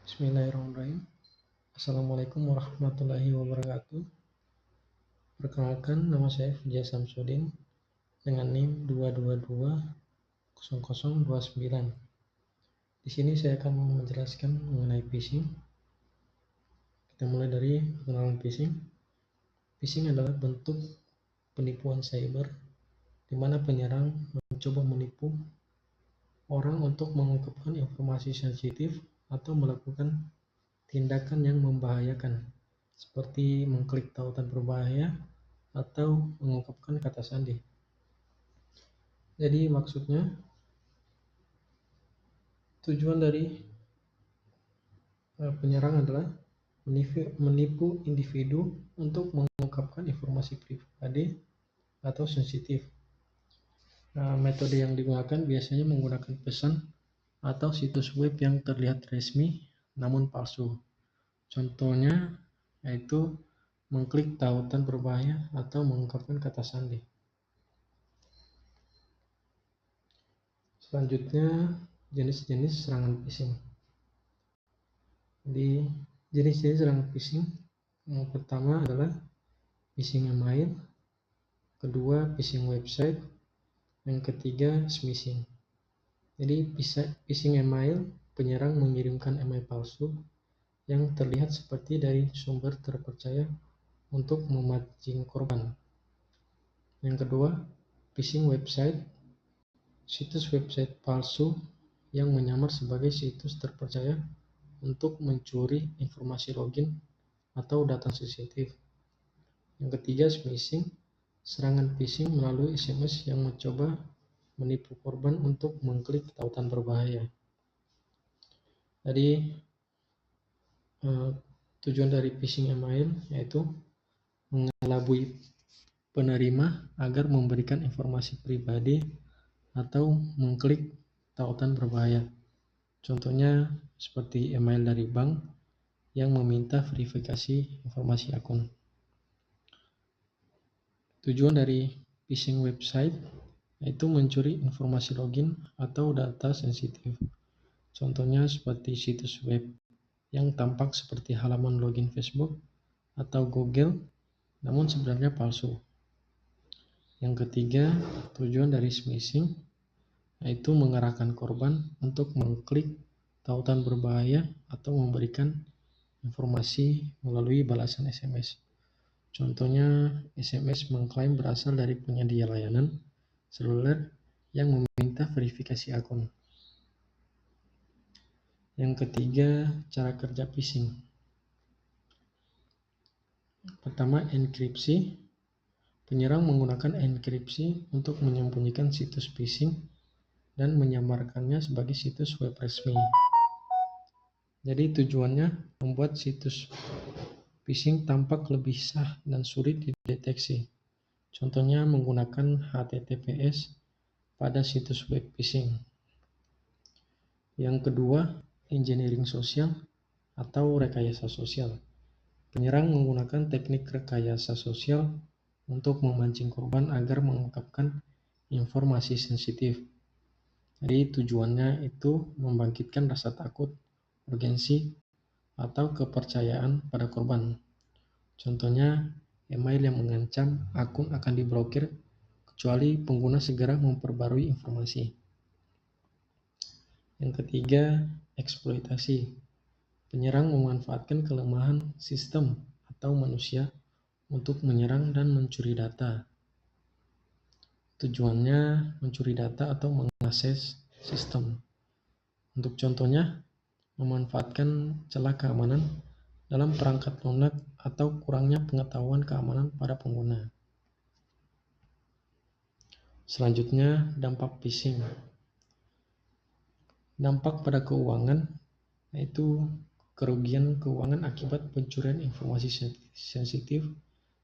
Bismillahirrahmanirrahim. Assalamualaikum warahmatullahi wabarakatuh. Perkenalkan, nama saya Fidya Samsudin dengan NIM 2220029. Di sini saya akan menjelaskan mengenai phishing. Kita mulai dari pengenalan phishing. Phishing adalah bentuk penipuan cyber di mana penyerang mencoba menipu orang untuk mengungkapkan informasi sensitif atau melakukan tindakan yang membahayakan, seperti mengklik tautan berbahaya atau mengungkapkan kata sandi. Jadi maksudnya, tujuan dari penyerang adalah menipu individu untuk mengungkapkan informasi pribadi atau sensitif. Metode yang digunakan biasanya menggunakan pesan atau situs web yang terlihat resmi namun palsu. Contohnya yaitu mengklik tautan berbahaya atau mengungkapkan kata sandi. Selanjutnya, jenis-jenis serangan phishing. Di jenis-jenis serangan phishing, yang pertama adalah phishing email, kedua phishing website, yang ketiga smishing. Jadi phishing email, penyerang mengirimkan email palsu yang terlihat seperti dari sumber terpercaya untuk memancing korban. Yang kedua, phishing website, situs website palsu yang menyamar sebagai situs terpercaya untuk mencuri informasi login atau data sensitif. Yang ketiga, smishing, serangan phishing melalui SMS yang mencoba menipu korban untuk mengklik tautan berbahaya. Jadi tujuan dari phishing email yaitu mengelabui penerima agar memberikan informasi pribadi atau mengklik tautan berbahaya. Contohnya seperti email dari bank yang meminta verifikasi informasi akun. Tujuan dari phishing website yaitu mencuri informasi login atau data sensitif. Contohnya seperti situs web yang tampak seperti halaman login Facebook atau Google, namun sebenarnya palsu. Yang ketiga, tujuan dari smishing yaitu mengarahkan korban untuk mengklik tautan berbahaya atau memberikan informasi melalui balasan SMS. Contohnya, SMS mengklaim berasal dari penyedia layanan seluler yang meminta verifikasi akun. Yang ketiga, cara kerja phishing. Pertama, enkripsi. Penyerang menggunakan enkripsi untuk menyembunyikan situs phishing dan menyamarkannya sebagai situs web resmi. Jadi tujuannya membuat situs phishing tampak lebih sah dan sulit dideteksi. Contohnya menggunakan HTTPS pada situs web phishing. Yang kedua, engineering sosial atau rekayasa sosial. Penyerang menggunakan teknik rekayasa sosial untuk memancing korban agar mengungkapkan informasi sensitif. Jadi tujuannya itu membangkitkan rasa takut, urgensi, atau kepercayaan pada korban. Contohnya, email yang mengancam akun akan diblokir kecuali pengguna segera memperbarui informasi. Yang ketiga, eksploitasi. Penyerang memanfaatkan kelemahan sistem atau manusia untuk menyerang dan mencuri data. Tujuannya mencuri data atau mengakses sistem. Untuk contohnya, memanfaatkan celah keamanan dalam perangkat lunak atau kurangnya pengetahuan keamanan pada pengguna. Selanjutnya, dampak phishing. Dampak pada keuangan yaitu kerugian keuangan akibat pencurian informasi sensitif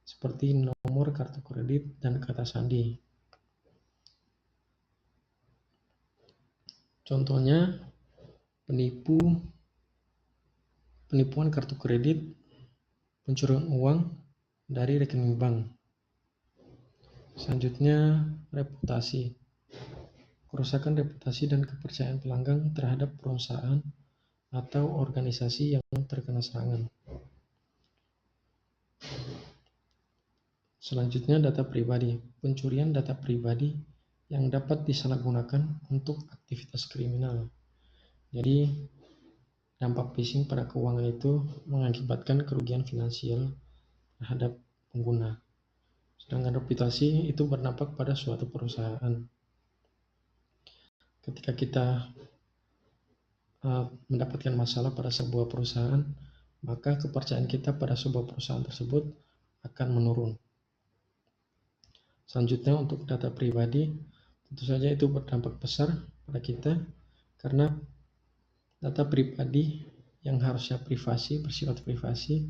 seperti nomor kartu kredit dan kata sandi. Contohnya, penipuan kartu kredit, pencurian uang dari rekening bank. Selanjutnya, reputasi. Kerusakan reputasi dan kepercayaan pelanggan terhadap perusahaan atau organisasi yang terkena serangan. Selanjutnya, data pribadi. Pencurian data pribadi yang dapat disalahgunakan untuk aktivitas kriminal. Jadi, dampak phishing pada keuangan itu mengakibatkan kerugian finansial terhadap pengguna. Sedangkan reputasi itu berdampak pada suatu perusahaan. Ketika kita mendapatkan masalah pada sebuah perusahaan, maka kepercayaan kita pada sebuah perusahaan tersebut akan menurun. Selanjutnya, untuk data pribadi, tentu saja itu berdampak besar pada kita karena data pribadi yang harusnya privasi, bersifat privasi,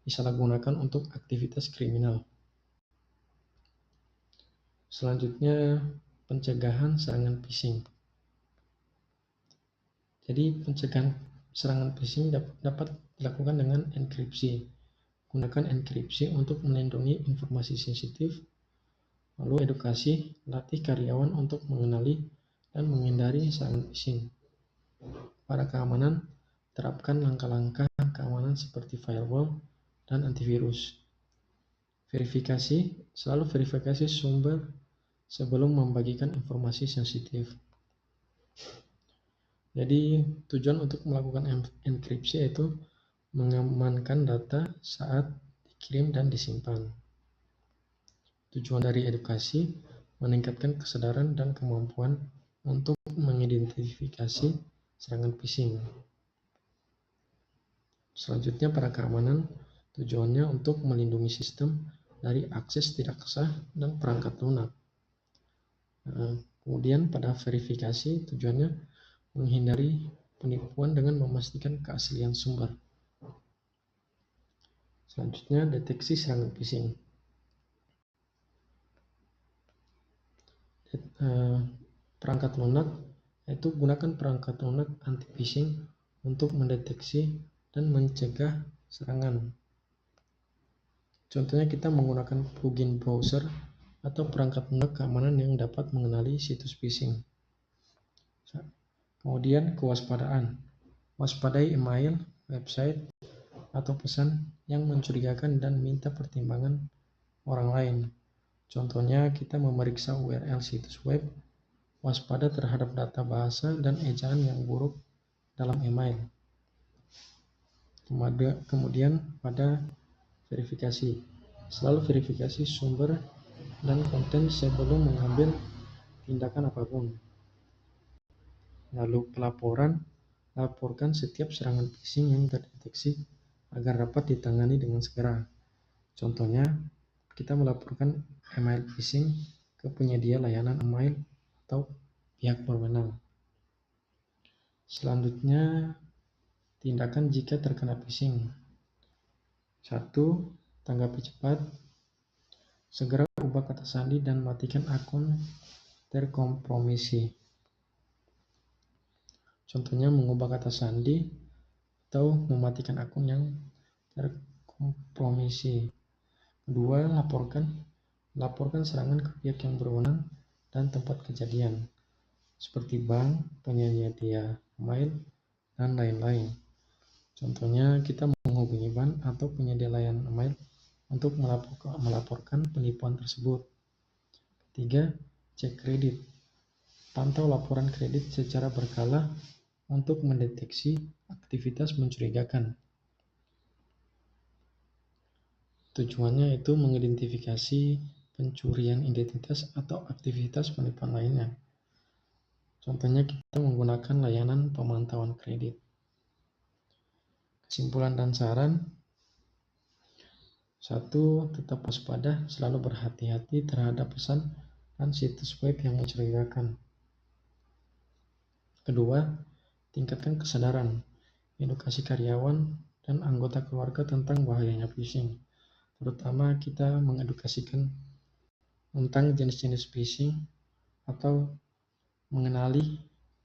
disalahgunakan untuk aktivitas kriminal. Selanjutnya, pencegahan serangan phishing. Jadi, pencegahan serangan phishing dapat dilakukan dengan enkripsi. Gunakan enkripsi untuk melindungi informasi sensitif, lalu edukasi, latih karyawan untuk mengenali dan menghindari serangan phishing. Pada keamanan, terapkan langkah-langkah keamanan seperti firewall dan antivirus. Verifikasi, selalu verifikasi sumber sebelum membagikan informasi sensitif. Jadi, tujuan untuk melakukan enkripsi yaitu mengamankan data saat dikirim dan disimpan. Tujuan dari edukasi, meningkatkan kesadaran dan kemampuan untuk mengidentifikasi serangan phishing. Selanjutnya, pada keamanan, tujuannya untuk melindungi sistem dari akses tidak sah dan perangkat lunak. Kemudian pada verifikasi, tujuannya menghindari penipuan dengan memastikan keaslian sumber. Selanjutnya, deteksi serangan phishing. Perangkat lunak, yaitu gunakan perangkat lunak anti-phishing untuk mendeteksi dan mencegah serangan. Contohnya, kita menggunakan plugin browser atau perangkat lunak keamanan yang dapat mengenali situs phishing. Kemudian, kewaspadaan. Waspadai email, website, atau pesan yang mencurigakan dan minta pertimbangan orang lain. Contohnya, kita memeriksa URL situs web, waspada terhadap data bahasa dan ejaan yang buruk dalam email. Kemudian, pada verifikasi. Selalu verifikasi sumber dan konten sebelum mengambil tindakan apapun. Lalu pelaporan, laporkan setiap serangan phishing yang terdeteksi agar dapat ditangani dengan segera. Contohnya, kita melaporkan email phishing ke penyedia layanan email atau pihak berwenang. Selanjutnya, tindakan jika terkena phishing. 1. Tanggapi cepat. Segera ubah kata sandi dan matikan akun terkompromisi. Contohnya, mengubah kata sandi atau mematikan akun yang terkompromisi. 2. Laporkan serangan ke pihak yang berwenang dan tempat kejadian, seperti bank, penyedia email, dan lain-lain. Contohnya, kita menghubungi bank atau penyedia layanan email untuk melaporkan penipuan tersebut. 3. Cek kredit. Pantau laporan kredit secara berkala untuk mendeteksi aktivitas mencurigakan. Tujuannya itu mengidentifikasi pencurian identitas atau aktivitas penipuan lainnya. Contohnya, kita menggunakan layanan pemantauan kredit. Kesimpulan dan saran. 1. Tetap waspada, selalu berhati-hati terhadap pesan dan situs web yang mencurigakan. 2. Tingkatkan kesadaran, edukasi karyawan dan anggota keluarga tentang bahayanya phishing. Terutama kita mengedukasikan tentang jenis-jenis phishing atau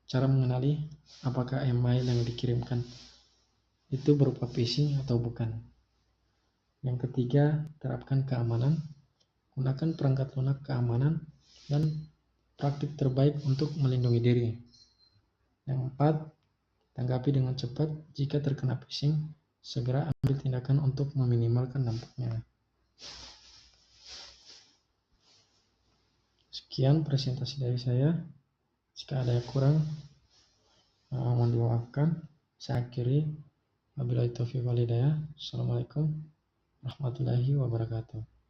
cara mengenali apakah email yang dikirimkan itu berupa phishing atau bukan. Yang ketiga, terapkan keamanan, gunakan perangkat lunak keamanan dan praktik terbaik untuk melindungi diri. Yang 4, Tanggapi dengan cepat. Jika terkena phishing, segera ambil tindakan untuk meminimalkan dampaknya. Sekian presentasi dari saya. Jika ada yang kurang, mohon dimaafkan. Saya akhiri. Wabillahi taufiq wal hidayah. Assalamualaikum warahmatullahi wabarakatuh.